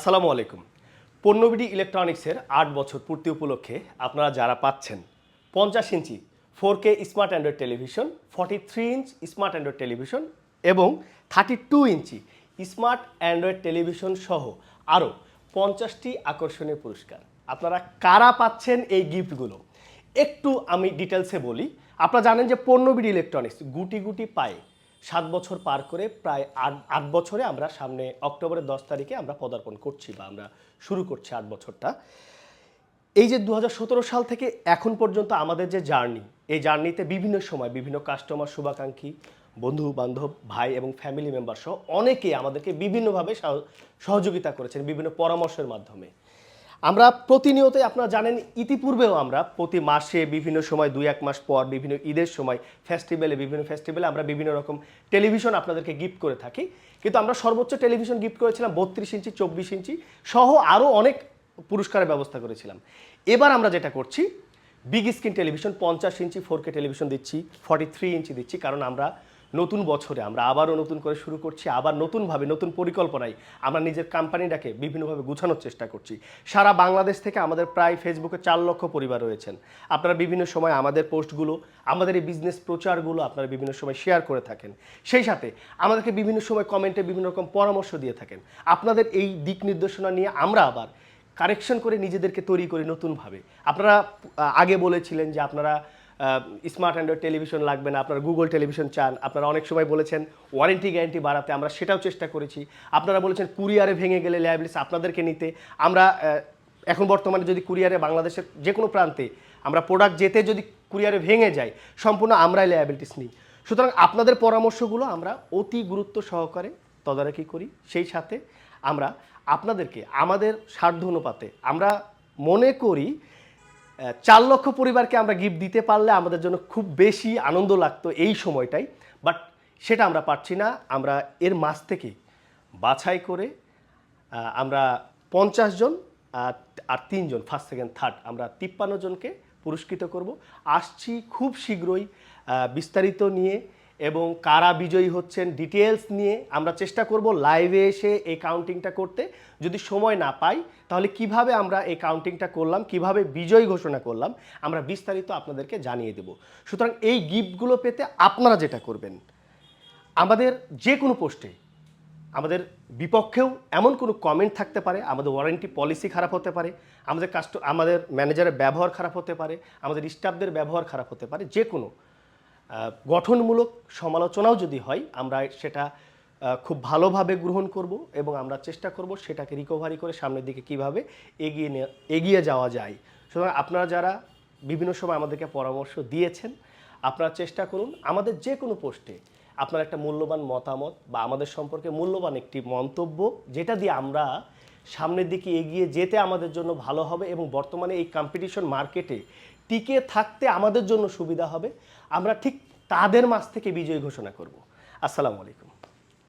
আসসালামু আলাইকুম। পণ্যবিডি ইলেকট্রনিক্সের ৮ বছর পূর্তি উপলক্ষে আপনারা যারা পাচ্ছেন ৫০ ইঞ্চি 4K smart Android television, 43 inch smart Android television এবং 32 ইঞ্চি স্মার্ট অ্যান্ড্রয়েড টেলিভিশন সহ আরও ৫০টি আকর্ষণীয় পুরস্কার। আপনারা কারা পাচ্ছেন এই গিফটগুলো একটু আমি ডিটেলসে বলি। আপনারা জানেন যে পণ্যবিডি ইলেকট্রনিক্স গুটি গুটি পায়ে ৭ বছর পার করে প্রায় ৮ বছরে আমরা সামনে অক্টোবরের ১০ তারিখে আমরা পদার্পণ করছি বা আমরা শুরু করছি ৮ বছরটা। এই যে ২০১৭ সাল থেকে এখন পর্যন্ত আমাদের যে জার্নি, এই জার্নিতে বিভিন্ন সময় বিভিন্ন কাস্টমার, শুভাকাঙ্ক্ষী, বন্ধু বান্ধব, ভাই এবং ফ্যামিলি মেম্বার সহ অনেকেই আমাদেরকে বিভিন্নভাবে সহযোগিতা করেছেন বিভিন্ন পরামর্শের মাধ্যমে। আমরা প্রতিনিয়তই আপনারা জানেন ইতিপূর্বেও আমরা প্রতি মাসে বিভিন্ন সময় ২-১ মাস পর বিভিন্ন ঈদের সময় বিভিন্ন ফেস্টিভ্যালে আমরা বিভিন্ন রকম টেলিভিশন আপনাদেরকে গিফট করে থাকি। কিন্তু আমরা সর্বোচ্চ টেলিভিশন গিফট করেছিলাম ৩২ ইঞ্চি, ২৪ ইঞ্চি সহ আরও অনেক পুরস্কারের ব্যবস্থা করেছিলাম। এবার আমরা যেটা করছি বিগ স্ক্রিন টেলিভিশন ৫০ ইঞ্চি 4K টেলিভিশন দিচ্ছি, 43 ইঞ্চি দিচ্ছি, কারণ আমরা নতুন বছরে আমরা আবারও নতুন করে শুরু করছি, আবার নতুনভাবে নতুন পরিকল্পনায় আমরা নিজের কোম্পানিটাকে বিভিন্নভাবে গুছানোর চেষ্টা করছি। সারা বাংলাদেশ থেকে আমাদের প্রায় ফেসবুকে ৪ লক্ষ পরিবার রয়েছেন। আপনারা বিভিন্ন সময় আমাদের পোস্টগুলো, আমাদের এই বিজনেস প্রচারগুলো আপনারা বিভিন্ন সময় শেয়ার করে থাকেন। সেই সাথে আমাদেরকে বিভিন্ন সময় কমেন্টে বিভিন্ন রকম পরামর্শ দিয়ে থাকেন। আপনাদের এই দিক নির্দেশনা নিয়ে আমরা আবার কারেকশন করে নিজেদেরকে তৈরি করি নতুনভাবে। আপনারা আগে বলেছিলেন যে আপনারা স্মার্ট অ্যান্ড্রয়েড টেলিভিশন লাগবে না, আপনারা গুগল টেলিভিশন চান। আপনারা অনেক সময় বলেছেন ওয়ারেন্টি গ্যারান্টি বাড়াতে, আমরা সেটাও চেষ্টা করেছি। আপনারা বলেছেন কুরিয়ারে ভেঙে গেলে লায়াবিলিটি আপনাদেরকে নিতে। আমরা এখন বর্তমানে যদি কুরিয়ারে বাংলাদেশের যে কোনো প্রান্তে আমরা প্রোডাক্ট যেতে যদি কুরিয়ারে ভেঙে যায়, সম্পূর্ণ আমরাই লায়াবিলিটিস নিই। সুতরাং আপনাদের পরামর্শগুলো আমরা অতি গুরুত্ব সহকারে তদারকি করি। সেই সাথে আমরা আপনাদেরকে আমাদের স্বার্থ অনুপাতে আমরা মনে করি ৪ লক্ষ পরিবারকে আমরা গিফট দিতে পারলে আমাদের জন্য খুব বেশি আনন্দ লাগতো এই সময়টাই। বাট সেটা আমরা পারছি না। আমরা এর মাঝ থেকে বাছাই করে আমরা ৫০ জন আর ৩ জন ফার্স্ট সেকেন্ড থার্ড আমরা ৫৩ জনকে পুরস্কৃত করব। আসছি খুব শীঘ্রই বিস্তারিত নিয়ে এবং কারা বিজয়ী হচ্ছেন ডিটেলস নিয়ে আমরা চেষ্টা করব লাইভে এসে এই কাউন্টিংটা করতে। যদি সময় না পাই তাহলে কিভাবে আমরা এই কাউন্টিংটা করলাম, কিভাবে বিজয়ী ঘোষণা করলাম, আমরা বিস্তারিত আপনাদেরকে জানিয়ে দেব। সুতরাং এই গিফটগুলো পেতে আপনারা যেটা করবেন, আমাদের যে কোনো পোস্টে আমাদের বিপক্ষেও এমন কোনো কমেন্ট থাকতে পারে, আমাদের ওয়ারেন্টি পলিসি খারাপ হতে পারে, আমাদের ম্যানেজারের ব্যবহার খারাপ হতে পারে, আমাদের স্টাফদের ব্যবহার খারাপ হতে পারে, যে কোনো গঠনমূলক সমালোচনাও যদি হয় আমরা সেটা খুব ভালোভাবে গ্রহণ করব এবং আমরা চেষ্টা করব সেটাকে রিকভারি করে সামনের দিকে কীভাবে এগিয়ে যাওয়া যায়। সুতরাং আপনারা যারা বিভিন্ন সময় আমাদেরকে পরামর্শ দিয়েছেন, আপনারা চেষ্টা করুন আমাদের যে কোনো পোস্টে আপনার একটা মূল্যবান মতামত বা আমাদের সম্পর্কে মূল্যবান একটি মন্তব্য, যেটা দিয়ে আমরা সামনের দিকে এগিয়ে যেতে আমাদের জন্য ভালো হবে এবং বর্তমানে এই কম্পিটিশন মার্কেটে টিকে থাকতে আমাদের জন্য সুবিধা হবে। আমরা ঠিক তাদের মাঝ থেকে বিজয়ী ঘোষণা করব। আসসালামু আলাইকুম।